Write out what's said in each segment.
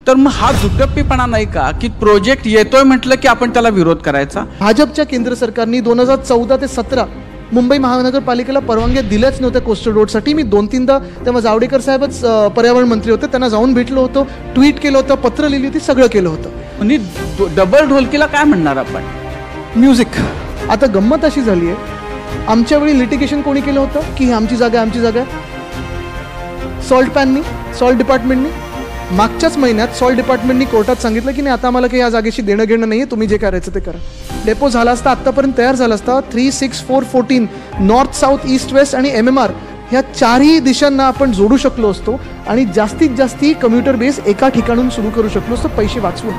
तर मग हा दुटप्पीपणा नाही का की प्रोजेक्ट येतोय म्हटलं की आपण त्याला विरोध करायचा? भाजपच्या केंद्र सरकारने 2014 ते 17 मुंबई महानगरपालिकेला परवानग्या दिल्याच नव्हत्या कोस्टल रोडसाठी. मी 2-3दा तेव्हा जावडेकर साहेबच पर्यावरण मंत्री होते, त्यांना जाऊन भेटलो होतो, ट्विट केलं होतं, पत्र लिहिली होती, सगळं केलं होतं. आणि डबल ढोलकीला काय म्हणणार आपण? म्युझिक. आता गंमत अशी झाली आहे, आमच्या वेळी लिटिगेशन कोणी केलं होतं की ही आमची जागा आहे, आमची जागा आहे? सॉल्ट पॅननी, सॉल्ट डिपार्टमेंटनी. मागच्याच महिन्यात सॉल्ट डिपार्टमेंटनी कोर्टात सांगितलं की नाही, आता आम्हाला काही या जागेशी देणं घेणं नाही आहे, तुम्ही जे करायचं ते करा. डेपो झाला असता, आत्तापर्यंत तयार झाला असता. 36414 नॉर्थ, साऊथ, ईस्ट, वेस्ट आणि MMR ह्या चारही दिशांना आपण जोडू शकलो असतो आणि जास्तीत जास्ती कम्प्युटर बेस एका ठिकाणून सुरू करू शकलो असतो, पैसे वाचवून.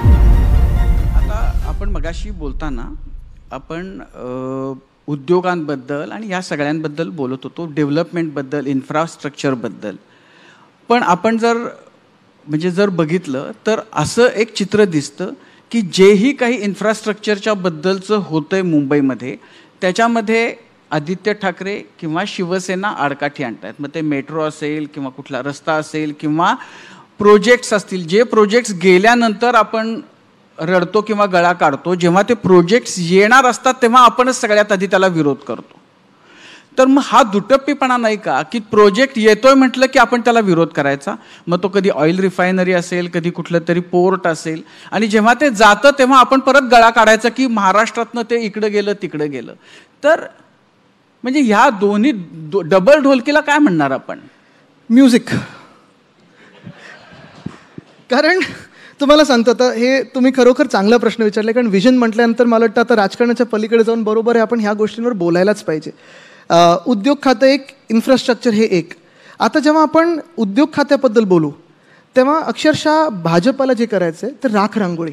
आता आपण मगाशी बोलताना आपण उद्योगांबद्दल आणि ह्या सगळ्यांबद्दल बोलत होतो, डेव्हलपमेंटबद्दल, इन्फ्रास्ट्रक्चरबद्दल. पण आपण जर बघितलं तर असं एक चित्र दिसतं की जेही काही इन्फ्रास्ट्रक्चरच्या बद्दलचं होतं आहे मुंबईमध्ये, त्याच्यामध्ये आदित्य ठाकरे किंवा शिवसेना आडकाठी आणतात. मग ते मेट्रो असेल किंवा कुठला रस्ता असेल किंवा प्रोजेक्ट्स असतील, जे प्रोजेक्ट्स गेल्यानंतर आपण रडतो किंवा गळा काढतो, जेव्हा ते प्रोजेक्ट्स येणार असतात तेव्हा आपणच सगळ्यात आधी त्याला विरोध करतो. तर मग हा दुटप्पीपणा नाही का की प्रोजेक्ट येतोय म्हटलं की आपण त्याला विरोध करायचा? मग तो कधी ऑइल रिफायनरी असेल, कधी कुठलं तरी पोर्ट असेल, आणि जेव्हा ते जातं तेव्हा आपण परत गळा काढायचा की महाराष्ट्रातनं ते इकडं गेलं तिकडं गेलं. तर म्हणजे ह्या दोन्ही डबल ढोलकीला काय म्हणणार आपण? म्युझिक. कारण तुम्हाला सांगतो, आता हे तुम्ही खरोखर चांगला प्रश्न विचारला, कारण विजन म्हटल्यानंतर मला वाटतं आता राजकारणाच्या पलीकडे जाऊन बरोबर आहे, आपण ह्या गोष्टींवर बोलायलाच पाहिजे. उद्योग खातं एक, इन्फ्रास्ट्रक्चर हे एक. आता जेव्हा आपण उद्योग खात्याबद्दल बोलू तेव्हा अक्षरशः भाजपाला जे करायचं आहे तर राख रांगोळी.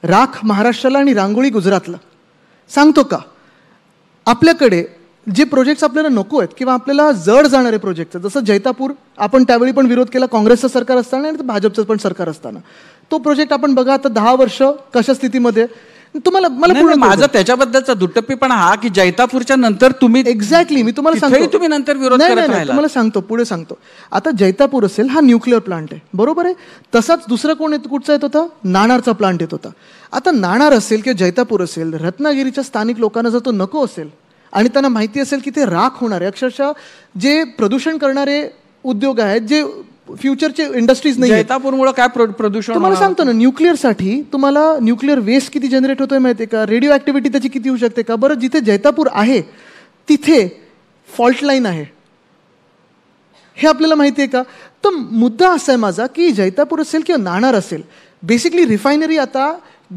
राख महाराष्ट्राला आणि रांगोळी गुजरातला. सांगतो का, आपल्याकडे जे प्रोजेक्ट्स आपल्याला नको आहेत किंवा आपल्याला जड जाणारे प्रोजेक्ट्स आहेत, जसं जैतापूर, आपण त्यावेळी पण विरोध केला, काँग्रेसचं सरकार असताना आणि भाजपचं पण सरकार असताना. तो प्रोजेक्ट आपण बघा आता 10 वर्ष कशा स्थितीमध्ये. तुम्हाला मला माझा त्याच्याबद्दलचा दुटप्पीपणा हा की जैतापूरच्या नंतर तुम्ही एक्झॅक्टली, मी तुम्हाला सांगतो, तुम्ही नंतर विरोध करत राहिला. तुम्हाला सांगतो, पुढे सांगतो. आता जैतापूर असेल, हा न्यूक्लिअर प्लांट आहे, बरोबर आहे. तसाच दुसरा कोण कुठचा येत होता? नाणारचा प्लांट येत होता. आता नाणार असेल किंवा जैतापूर असेल, रत्नागिरीच्या स्थानिक लोकांना जर तो नको असेल आणि त्यांना माहिती असेल की ते राख होणार आहे, अक्षरशः जे प्रदूषण करणारे उद्योग आहेत, जे फ्युचरचे इंडस्ट्रीज नाही, जैतापूरमुळे काय प्रदूषण? तुम्हाला सांगतो ना, न्यूक्लिअरसाठी तुम्हाला न्यूक्लिअर वेस्ट किती जनरेट होतोय माहिती आहे का? रेडिओ ऍक्टिव्हिटी त्याची किती होऊ शकते का? बरं, जिथे जैतापूर आहे तिथे फॉल्ट लाईन आहे, हे आपल्याला माहिती आहे का? तर मुद्दा असा आहे माझा की जैतापूर असेल किंवा नाणार असेल, बेसिकली रिफायनरी, आता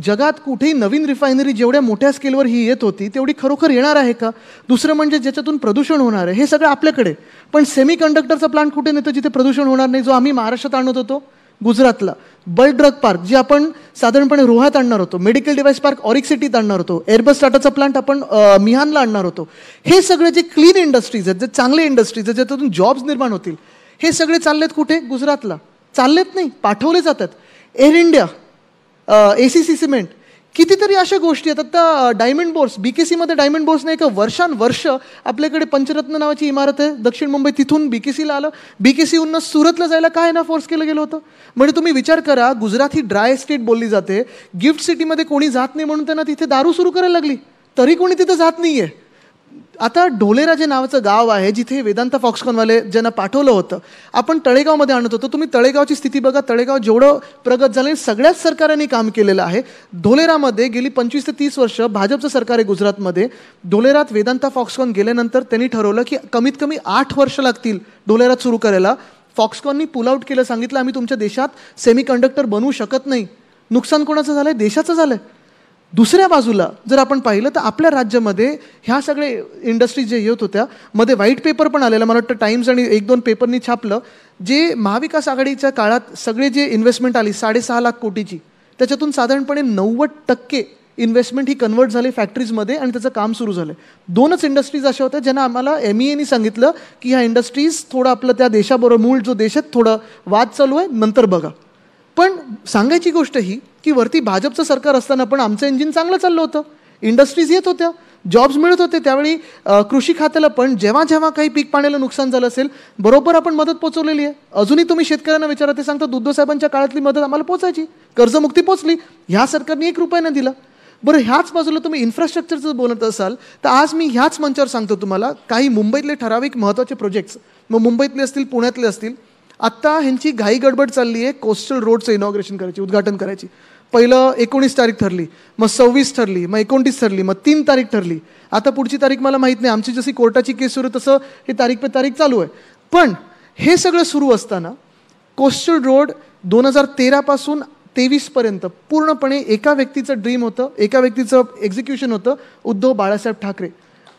जगात कुठेही नवीन रिफायनरी जेवढ्या मोठ्या स्केलवर ही येत होती तेवढी खरोखर येणार आहे का? दुसरं म्हणजे ज्याच्यातून प्रदूषण होणार आहे, हे सगळं आपल्याकडे. पण सेमी कंडक्टरचा प्लांट कुठे नेतो जिथे प्रदूषण होणार नाही, जो आम्ही महाराष्ट्रात आणत होतो गुजरातला. बल्क ड्रग पार्क जे आपण साधारणपणे रोहात आणणार होतो, मेडिकल डिव्हाइस पार्क ऑरिक सिटीत आणणार होतो, एअरबस टाटाचा प्लांट आपण मिहानला आणणार होतो. हे सगळे जे क्लीन इंडस्ट्रीज आहेत, जे चांगले इंडस्ट्रीज आहेत, ज्याच्यातून जॉब्स निर्माण होतील, हे सगळे चाललेत कुठे? गुजरातला. चाललेत नाही, पाठवले जातात. एअर इंडिया, ACC सिमेंट, कितीतरी अशा गोष्टी आहेत. आता डायमंड बोर्स, BKCमध्ये डायमंड बोर्स नाही का, वर्षानुवर्ष आपल्याकडे पंचरत्न नावाची इमारत आहे दक्षिण मुंबई, तिथून BKCला आलं. BKCहून सुरतला जायला काय ना फोर्स केलं गेलं होतं? म्हणजे तुम्ही विचार करा, गुजरात ही ड्राय स्टेट बोलली जाते, गिफ्ट सिटीमध्ये कोणी जात नाही म्हणून त्यांना तिथे दारू सुरू करायला लागली, तरी कोणी तिथे जात नाहीये. आता ढोलेरा जे नावाचं गाव आहे, जिथे वेदांता फॉक्सकॉनवाले ज्यांना पाठवलं होतं, आपण तळेगावमध्ये आणत होतो. तुम्ही तळेगावची स्थिती बघा, तळेगाव जेवढं प्रगत झालं, सगळ्याच सरकारांनी काम केलेलं आहे. ढोलेरामध्ये गेली 25 ते 30 वर्ष भाजपचं सरकार आहे गुजरातमध्ये. ढोलेरात वेदांता फॉक्सकॉन गेल्यानंतर त्यांनी ठरवलं की कमीत कमी 8 वर्ष लागतील ढोलेरात सुरू करायला. फॉक्सकॉननी पुल आउट केलं, सांगितलं आम्ही तुमच्या देशात सेमी कंडक्टर बनवू शकत नाही. नुकसान कोणाचं झालंय? देशाचं झालंय. दुसऱ्या बाजूला जर आपण पाहिलं तर आपल्या राज्यामध्ये ह्या सगळे इंडस्ट्रीज जे येत होत्या, मध्ये व्हाईट पेपर पण आलेला, मला वाटतं टाइम्स आणि 1-2 पेपरनी छापलं, जे महाविकास आघाडीच्या काळात सगळे जे इन्व्हेस्टमेंट आली 6.5 लाख कोटीची, त्याच्यातून साधारणपणे 90% इन्व्हेस्टमेंट ही कन्वर्ट झाली फॅक्टरीजमध्ये आणि त्याचं काम सुरू झालं. 2च इंडस्ट्रीज अशा होत्या ज्यांना आम्हाला MEAनी सांगितलं की ह्या इंडस्ट्रीज थोडं आपलं त्या देशाबरोबर, मूळ जो देश आहे, थोडं वाद चालू आहे, नंतर बघा. पण सांगायची गोष्ट ही की वरती भाजपचं सरकार असताना पण आमचं इंजिन चांगलं चाललं होतं, इंडस्ट्रीज येत होत्या. जॉब्स मिळत होते त्यावेळी कृषी खात्याला पण जेव्हा जेव्हा काही पीक पाण्याला नुकसान झालं असेल बरोबर आपण मदत पोचवलेली आहे. अजूनही तुम्ही शेतकऱ्यांना विचारा ते सांगतात उद्धव साहेबांच्या काळातली मदत आम्हाला पोचायची, कर्जमुक्ती पोचली, ह्या सरकारने 1 रुपया नाही दिला. बरं ह्याच बाजूला तुम्ही इन्फ्रास्ट्रक्चरचं बोलत असाल तर आज मी ह्याच मंचावर सांगतो तुम्हाला काही मुंबईतले ठराविक महत्त्वाचे प्रोजेक्ट्स, मग मुंबईतले असतील पुण्यातले असतील, आत्ता ह्यांची घाई गडबड चालली आहे कोस्टल रोडचं इनॉग्रेशन करायची, उद्घाटन करायची. पहिलं 19 तारीख ठरली, मग 26 ठरली, मग 29 ठरली, मग 3 तारीख ठरली. आता पुढची तारीख मला माहीत नाही, आमची जशी कोर्टाची केस सुरू तसं हे तारीख पे तारीख चालू आहे. पण हे सगळं सुरू असताना कोस्टल रोड 2013 पासून 23 पर्यंत पूर्णपणे एका व्यक्तीचं ड्रीम होतं, एका व्यक्तीचं एक्झिक्युशन होतं, उद्धव बाळासाहेब ठाकरे.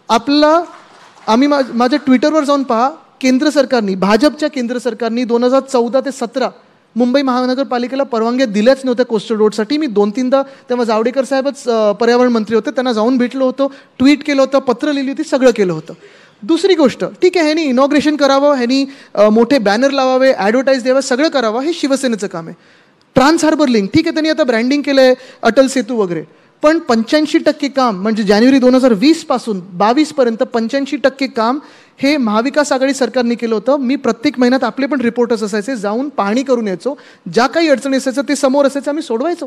आम्ही माझ्या ट्विटरवर जाऊन पहा, केंद्र सरकारनी, भाजपच्या केंद्र सरकारनी 2014 ते 17 मुंबई महानगरपालिकेला परवानग्या दिल्याच नव्हत्या कोस्टल रोडसाठी. मी 2-3दा तेव्हा जावडेकर साहेबच पर्यावरण मंत्री होते, त्यांना जाऊन भेटलो होतो, ट्विट केलं होतं, पत्र लिहिली होती, सगळं केलं होतं. दुसरी गोष्ट, ठीक आहे ह्यांनी इनॉग्रेशन करावं, ह्यांनी मोठे बॅनर लावावे, ॲडव्हर्टाईज द्यावं, सगळं करावं, हे शिवसेनेचं काम आहे. ट्रान्स हार्बर लिंक, ठीक आहे त्यांनी आता ब्रँडिंग केलं आहे, अटल सेतू वगैरे, पण 85% काम म्हणजे जानेवारी 2020 पासून 22 पर्यंत 85% काम हे महाविकास आघाडी सरकारने केलं होतं. मी प्रत्येक महिन्यात आपले पण रिपोर्टर्स असायचे, जाऊन पाहणी करून यायचो, ज्या काही अडचणी असायचं ते समोर असायचं, आम्ही सोडवायचो.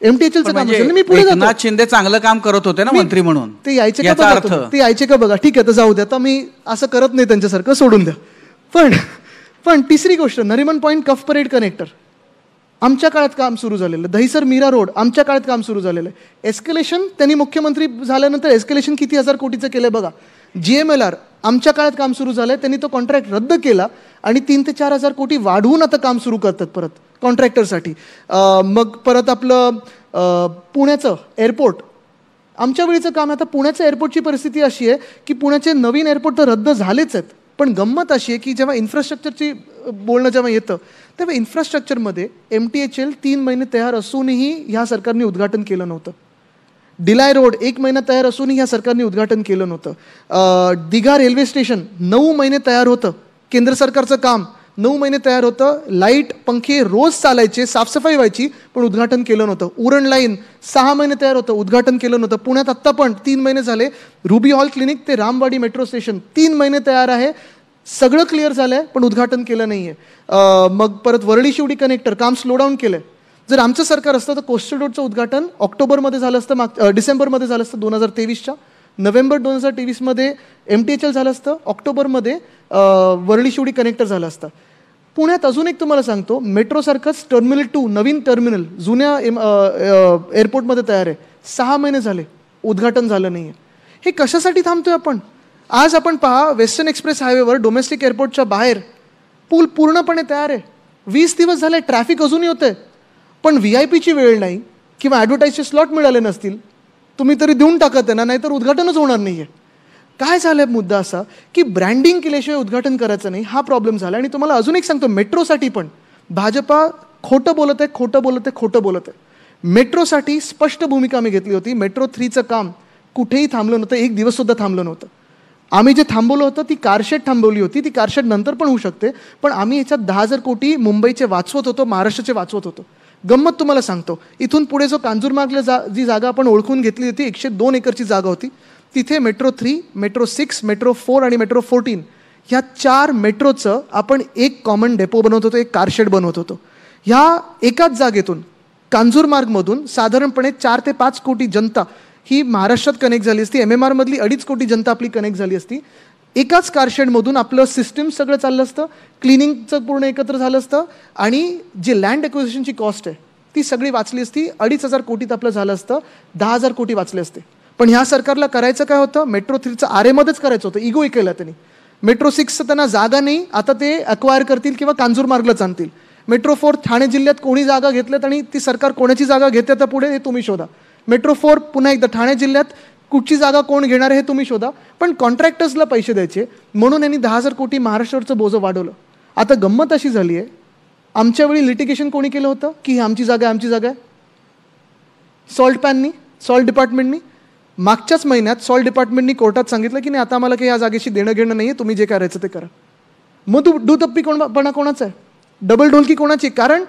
MTHLचं काम असेल मी पुढे जातो. एकनाथ शिंदे चांगलं काम करत होते ना मंत्री म्हणून, ते यायचे का बघा, ते यायचे का बघा, ठीक आहे तर जाऊ द्या, आता मी असं करत नाही त्यांच्यासारखं, सोडून द्या. पण तिसरी गोष्ट, नरिमन पॉईंट कफ परेड कनेक्टर आमच्या काळात काम सुरू झालेलं, दहिसर मीरा रोड आमच्या काळात काम सुरू झालेलं आहे. एस्केलेशन त्यांनी मुख्यमंत्री झाल्यानंतर एस्केलेशन किती 1000 कोटीचं केलंय बघा. GMLR आमच्या काळात काम सुरू झालंय, त्यांनी तो कॉन्ट्रॅक्ट रद्द केला आणि 3 ते 4,000 कोटी वाढवून आता काम सुरू करतात परत कॉन्ट्रॅक्टरसाठी. मग परत आपलं पुण्याचं एअरपोर्ट आमच्या वेळीचं काम. आता पुण्याचं एअरपोर्टची परिस्थिती अशी आहे की पुण्याचे नवीन एअरपोर्ट तर रद्द झालेच आहेत, पण गंमत अशी आहे की जेव्हा इन्फ्रास्ट्रक्चरची बोलणं जेव्हा येतं तेव्हा इन्फ्रास्ट्रक्चरमध्ये MTHL 3 महिने तयार असूनही ह्या सरकारने उद्घाटन केलं नव्हतं. डिलाय रोड 1 महिना तयार असूनही ह्या सरकारने उद्घाटन केलं नव्हतं. दिघा रेल्वे स्टेशन 9 महिने तयार होतं, केंद्र सरकारचं काम 9 महिने तयार होतं, लाईट पंखे रोज चालायचे, साफसफाई व्हायची, पण उद्घाटन केलं नव्हतं. उरण लाईन 6 महिने तयार होतं, उद्घाटन केलं नव्हतं. पुण्यात आत्ता पण 3 महिने झाले, रुबी हॉल क्लिनिक ते रामवाडी मेट्रो स्टेशन 3 महिने तयार आहे, सगळं क्लिअर झालं आहे, पण उद्घाटन केलं नाही आहे. मग परत वरळी शिवडी कनेक्टर काम स्लो डाऊन केलं आहे. जर आमचं सरकार असतं तर कोस्टल रोडचं उद्घाटन ऑक्टोबरमध्ये झालं असतं, डिसेंबरमध्ये झालं असतं 2023च्या, नोव्हेंबर 2023मध्ये MTHL झालं असतं, ऑक्टोबरमध्ये वरळी शिवडी कनेक्टर झालं असतं. पुण्यात अजून एक तुम्हाला सांगतो, मेट्रोसारखंच टर्मिनल 2 नवीन टर्मिनल जुन्या एअरपोर्टमध्ये तयार आहे, 6 महिने झाले, उद्घाटन झालं नाही आहे. हे कशासाठी थांबतोय आपण? आज आपण पहा, वेस्टर्न एक्सप्रेस हायवेवर डोमेस्टिक एअरपोर्टच्या बाहेर पूल पूर्णपणे तयार आहे, 20 दिवस झाले, ट्रॅफिक अजूनही होतंय, पण VIPची वेळ नाही किंवा ॲडव्हर्टाईजचे स्लॉट मिळाले नसतील, तुम्ही तरी देऊन टाकत आहे ना, नाहीतर उद्घाटनच होणार नाही आहे. काय झालं आहे मुद्दा असा की ब्रँडिंग केल्याशिवाय उद्घाटन करायचं नाही, हा प्रॉब्लेम झाला. आणि तुम्हाला अजून एक सांगतो, मेट्रोसाठी पण भाजपा खोटं बोलत आहे. मेट्रोसाठी स्पष्ट भूमिका आम्ही घेतली होती. मेट्रो 3चं काम कुठेही थांबलं नव्हतं, 1 दिवससुद्धा थांबलं नव्हतं. आम्ही जे थांबवलं होतं ती कारशेड थांबवली होती, ती कारशेड नंतर पण होऊ शकते, पण आम्ही याच्यात 10,000 कोटी मुंबईचे वाचवत होतो, महाराष्ट्राचे वाचवत होतो. गंमत तुम्हाला सांगतो, इथून पुढे जो कांजूरमार्गला जी जागा आपण ओळखून घेतली होती, 102 एकरची जागा होती, तिथे मेट्रो 3, मेट्रो 6, मेट्रो 4 आणि मेट्रो 14 ह्या 4 मेट्रोचं आपण एक कॉमन डेपो बनवत होतो, एक कारशेड बनवत होतो. ह्या एकाच जागेतून कांजूरमार्गमधून साधारणपणे 4 ते 5 कोटी जनता ही महाराष्ट्रात कनेक्ट झाली असती, MMR मधली 2.5 कोटी जनता आपली कनेक्ट झाली असती. एकाच कारशेडमधून आपलं सिस्टीम सगळं चाललं असतं, क्लिनिंगचं पूर्ण एकत्र झालं असतं आणि जे लँड एक्विजिशनची कॉस्ट आहे ती सगळी वाचली असती. 2,500 कोटीत आपलं झालं असतं, 10,000 कोटी वाचले असते. पण ह्या सरकारला करायचं काय होतं, मेट्रो 3चं आरेमध्येच करायचं होतं, इगो केला त्यांनी. मेट्रो 6चं त्यांना जागा नाही, आता ते अक्वायर करतील किंवा कांजूरमार्गलाच आणतील. मेट्रो 4 ठाणे जिल्ह्यात कोणी जागा घेतल्यात आणि ती सरकार कोणाची जागा घेते तर पुढे हे तुम्ही शोधा. मेट्रो 4 पुन्हा एकदा ठाणे जिल्ह्यात कुठची जागा कोण घेणार आहे हे तुम्ही शोधा, पण कॉन्ट्रॅक्टर्सला पैसे द्यायचे म्हणून यांनी 10,000 कोटी महाराष्ट्रावरचं बोजं वाढवलं. आता गंमत अशी झाली आहे, आमच्या वेळी लिटिगेशन कोणी केलं होतं की ही आमची जागा आहे, सॉल्ट डिपार्टमेंटनी. मागच्याच महिन्यात सॉल्ट डिपार्टमेंटनी कोर्टात सांगितलं की नाही, आता आम्हाला काही या जागेशी देणं घेणं नाही आहे, तुम्ही जे करायचं ते करा. मग दुतप्पी कोणाचा आहे, डबल ढोलकी कोणाची? कारण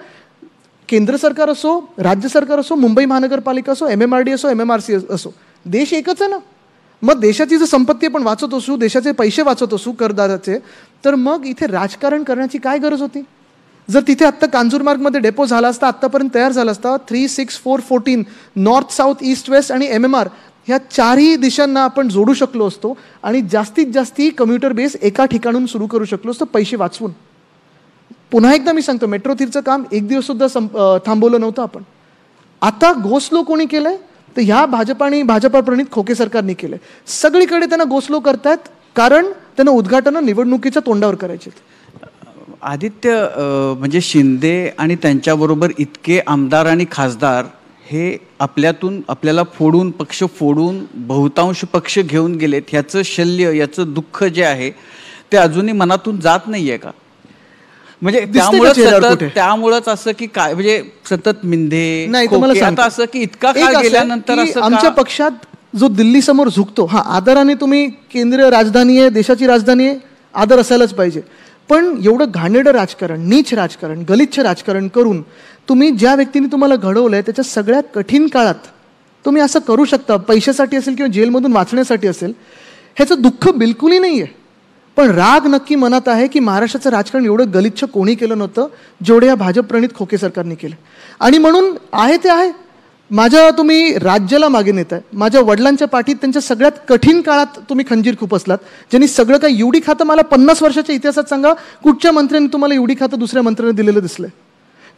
केंद्र सरकार असो, राज्य सरकार असो, मुंबई महानगरपालिका असो, MMRD असो, MMRC असो, देश एकच आहे ना. मग देशाची जर संपत्ती आपण वाचत असू, देशाचे पैसे वाचत असू करदाराचे, तर मग इथे राजकारण करण्याची काय गरज होती? जर तिथे आत्ता कांजूरमार्गमध्ये डेपो झाला असता, आत्तापर्यंत तयार झाला असता, 36414 नॉर्थ, साऊथ, ईस्ट, वेस्ट आणि MMR ह्या चारही दिशांना आपण जोडू शकलो असतो आणि जास्तीत जास्ती कम्प्युटर बेस एका ठिकाणून सुरू करू शकलो असतो पैसे वाचवून. पुन्हा एकदा मी सांगतो, मेट्रो 3चं काम एक दिवस सुद्धा थांबवलं नव्हतं आपण. आता गोस्लो कोणी केलंय? तर ह्या भाजपा प्रणित खोके सरकारने केलंय. सगळीकडे त्यांना गोस्लो करतायत कारण त्यांना उद्घाटनं निवडणुकीच्या तोंडावर करायचे. आदित्य, म्हणजे शिंदे आणि त्यांच्याबरोबर इतके आमदार आणि खासदार हे आपल्याला पक्ष फोडून बहुतांश पक्ष घेऊन गेलेत, ह्याचं शल्य, याचं दुःख जे आहे ते अजूनही मनातून जात नाहीये का? म्हणजे त्यामुळंच असं की काय, म्हणजे सतत मिंधे नाही, तुम्हाला असं की इतका काळ गेल्यानंतर आमच्या पक्षात जो दिल्ली समोर झुकतो, हा आदराने तुम्ही केंद्रीय राजधानी आहे, देशाची राजधानी आहे, आदर असायलाच पाहिजे. पण एवढं घाणेरडं राजकारण, नीच राजकारण, गलिच्छ राजकारण करून तुम्ही ज्या व्यक्तीने तुम्हाला घडवलंय त्याच्या सगळ्यात कठीण काळात तुम्ही असं करू शकता, पैशासाठी असेल किंवा जेलमधून वाचण्यासाठी असेल, ह्याचं दुःख बिलकुलही नाही आहे. पण राग नक्की मनात आहे की महाराष्ट्राचं राजकारण एवढं गलिच्छ कोणी केलं नव्हतं जेवढे या भाजप प्रणित खोके सरकारने केलं. आणि म्हणून आहे ते आहे. तुम्ही राज्याला मागे नेत आहे. माझ्या वडिलांच्या पाठीत त्यांच्या सगळ्यात कठीण काळात तुम्ही खंजीर खुपसलात, ज्यांनी सगळं काही एवढी खातं, मला 50 वर्षाच्या इतिहासात सांगा कुठच्या मंत्र्यांनी तुम्हाला एवढी खातं दुसऱ्या मंत्र्यांनी दिलेलं दिसलंय?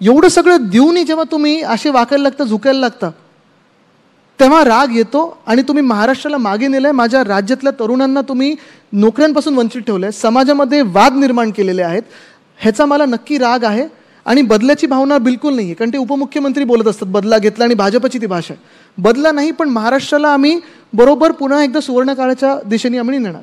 एवढं सगळं देऊनही जेव्हा तुम्ही असे वाकायला लागता, झुकायला लागता, तेव्हा राग येतो आणि तुम्ही महाराष्ट्राला मागे नेलंय. माझ्या राज्यातल्या तरुणांना तुम्ही नोकऱ्यांपासून वंचित ठेवलंय, समाजामध्ये वाद निर्माण केलेले आहेत. ह्याचा मला नक्की राग आहे आणि बदल्याची भावना बिलकुल नाही आहे. कारण ते उपमुख्यमंत्री बोलत असतात बदला घेतला आणि भाजपची ती भाषा आहे. बदला नाही, पण महाराष्ट्राला आम्ही बरोबर पुन्हा एकदा सुवर्ण काळाच्या दिशेने आम्ही नेणार.